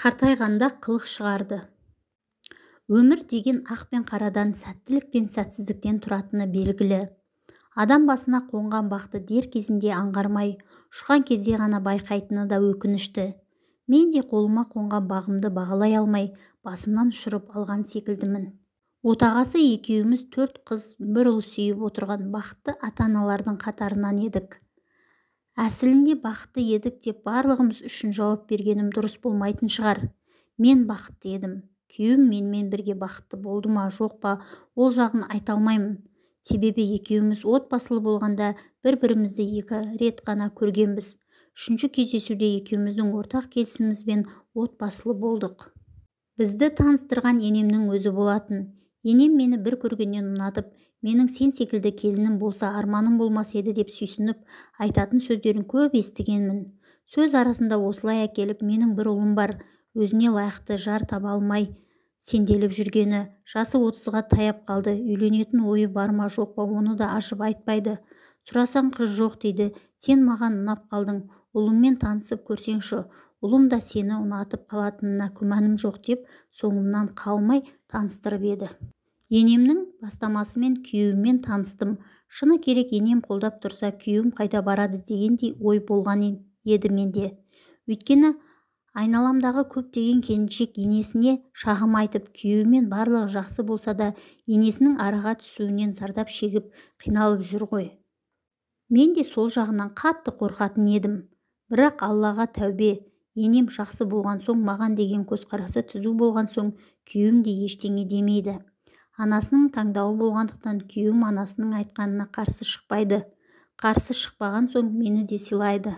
Қартайғанда қылық шығарды. Өмір деген ақ пен қарадан, сәттілік пен сәтсіздіктен тұратыны белгілі. Адам басына қонған бақты дер кезінде аңғармай, ұшқан кезде ғана байқайтыны да өкінішті. Мен де қолыма қонған бағымды бағалай алмай, басымнан ұшырып алған секілдімін. Отағасы екеуміз 4 қыз, бір ұл сүйіп отырған бақытты ата-аналардың қатарынан едік. Әсілінде бақытты едік деп барлығымыз үшін жауап бергенім дұрыс болмайтын шығар. Мен бақытты едім. Күйеуім менімен бірге бақытты болды ма, жоқ па, ол жағын айта алмаймын. Себебі екеуміз отбасылы болғанда бір-бірімізді 2 рет қана көргенбіз. 3-ші кездесуде екеуміздің ортақ келісімімізбен отбасылы болдық. Бізді таныстырған енемнің өзі болатын. Енем мені бір көргеннен ұнатып, менің сен секілді келінім болса арманым болмас еді деп сүйсініп айтатын сөздерін көп естігенмін. Сөз арасында осылай әкеліп, менің бір ұлым бар, өзіне лайықты жар таба алмай сенделіп жүргені, жасы 30-ға таяп қалды, үйленетін ойы бар ма жоқ па, оны да ашып айтпайды. Сұрасаң қыз жоқ дейді. Сен маған ұнап қалдың, ұлыммен танысып көрсеңші, ұлым да сені ұнатып қалатынына күмәнім жоқ деп соңымнан қалмай таныстырып еді. Енемнің бастамасымен күйеуіммен таныстым. Шыны керек, енем қолдап тұрса, күйеуім қайда барады дегендей ой болған еді менде. Өйткені айналамдағы көптеген келіншек енесіне шағым айтып, күйеуімен барлығы жақсы болса да, енесінің араға түсуінен зардап шегіп, қиналып жүр ғой. Мен де сол жағынан қатты қорқатын едім. Бірақ Аллаға тәубе, енем жақсы болған соң, маған деген көзқарасы түзу болған соң, күйеуім де ештеңе демейді. Анасының таңдауы болғандықтан күйеуім анасының айтқанына қарсы шықпайды. Қарсы шықпаған соң мені де сыйлайды.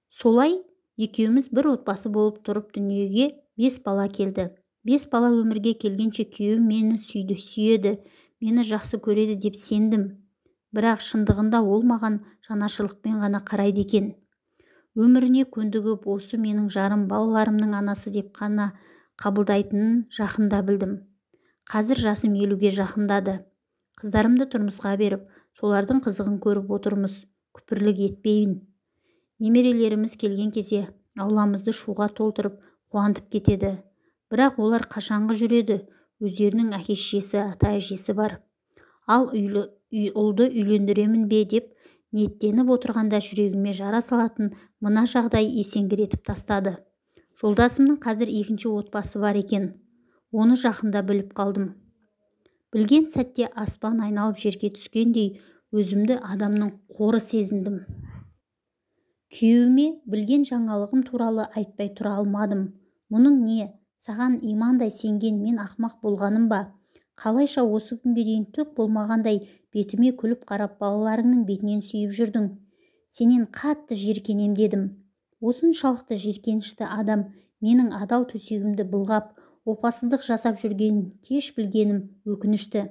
Солай екеуміз бір отбасы болып тұрып дүниеге 5 бала келді. 5 бала өмірге келгенше күйеуім мені сүйеді, мені жақсы көреді деп сендім. Бірақ шындығында ол маған жанашырлықпен ғана қарайды екен. Өміріне көндігіп, осы менің жарым, балаларымның анасы деп қана қабылдайтынын жақында білдім. Қазір жасым 50-ге жақындады. Қыздарымды тұрмысқа беріп, солардың қызығын көріп отырмыз. Күпірлік етпейін. Немерелеріміз келген кезде ауламызды шуға толтырып, қуантып кетеді. Бірақ олар қашанғы жүреді, өздерінің әке-шешесі, ата-әжесі бар. Ал ұлды үйлендіремін бе деп ниеттеніп отырғанда жүрегіме жара салатын мына жағдай есеңгіретіп тастады. Жолдасымның қазір 2-ші отбасы бар екен. Оны жақында біліп қалдым. Білген сәтте аспан айналып жерге түскендей өзімді адамның қоры сезіндім. Күйеуіме білген жаңалығым туралы айтпай тұра алмадым. Мұның не? Саған имандай сенген мен ақмақ болғаным ба? Қалайша осы күнге дейін түк болмағандай бетіме күліп қарап балаларыңның бетінен сүйіп жүрдің? Сенен қатты жиіркенем дедім. Осыншалықты жиіркенішті адам менің адал төсегімді былғап, опасыздық жасап жүргенін кеш білгенім өкінішті.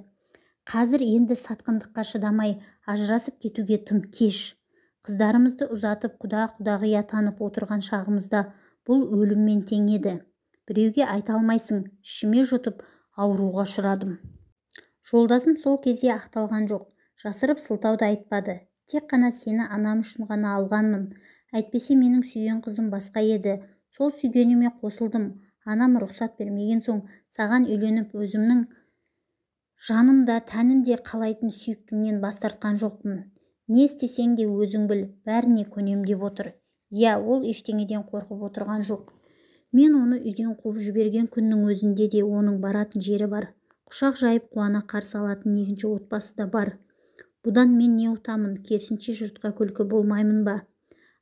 Қазір енді сатқындыққа шыдамай ажырасып кетуге тым кеш. Қыздарымызды ұзатып құда-құдағия танып отырған шағымызда бұл өліммен тең еді. Біреуге айта алмайсың, ішіме жұтып ауруға ұшырадым. Жолдасым сол кезде ақталған жоқ, жасырып сылтау да айтпады. Тек қана сені анам үшін ғана алғанмын. Әйтпесе менің сүйген қызым басқа еді. Сол сүйгеніме қосылдым. Анам рұқсат бермеген соң саған үйленіп өзімнің жаным да тәнім де қалайтын сүйіктімнен бас тартқан жоқпын. Не істесең де өзің біл, бәріне көнем деп отыр. Иә, ол ештеңеден қорқып отырған жоқ. Мен оны үйден қуып жіберген күннің өзінде де оның баратын жері бар. Құшақ жайып қуана қарсы алатын 2-ші отбасы да бар. Бұдан мен не ұтамын, керісінше жұртқа күлкі болмаймын ба?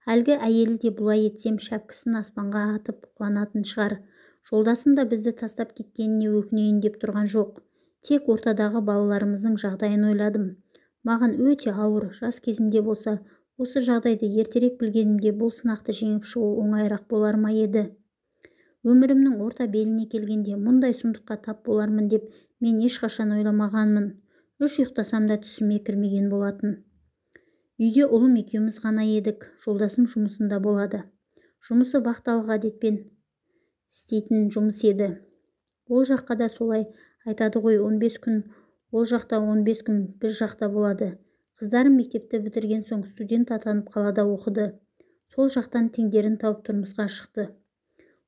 Әлгі әйелі де бұлай етсем шәпкісін аспанға атып қуанатын шығар. Жолдасым да бізді тастап кеткеніне өкінейін деп тұрған жоқ. Тек ортадағы балаларымыздың жағдайын ойладым. Маған өте ауыр, жас кезімде болса, осы жағдайды ертерек білгенімде бұл сынақты жеңіп шығу оңайырақ болар ма еді. Өмірімнің орта беліне келгенде мұндай сұмдыққа тап болармын деп мен ешқашан ойламағанмын. 3 ұйықтасам да түсіме кірмеген болатын. Үйде ұлым екеуміз ғана едік. Жолдасым жұмысында болады. Жұмысы вахталық әдетпен істейтін жұмыс еді. Ол жаққа да солай айтады ғой, 15 күн ол жақта, 15 күн бір жақта болады. Қыздарым мектепті бітірген соң студент атанып қалада оқыды. Сол жақтан теңдерін тауып тұрмысқа шықты.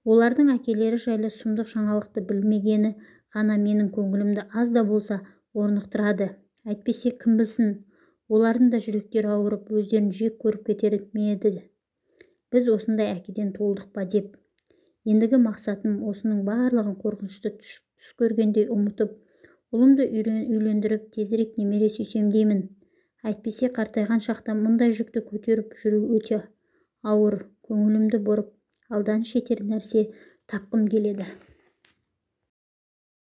Олардың әкелері жайлы сұмдық жаңалықты білмегені ғана менің көңілімді аз да болса орнықтырады. Әйтпесе кім білсін, олардың да жүректері ауырып, өздерін жек көріп кетер ме еді. Біз осындай әкеден туылдық па деп. Ендігі мақсатым осының барлығын қорқынышты түс көргендей ұмытып, ұлымды үйлендіріп, тезірек немере сүйсем деймін. Әйтпесе қартайған шақта мұндай жүкті көтеріп жүру өте ауыр, көңілімді бұрып, алдан шетер нәрсе тапқым келеді.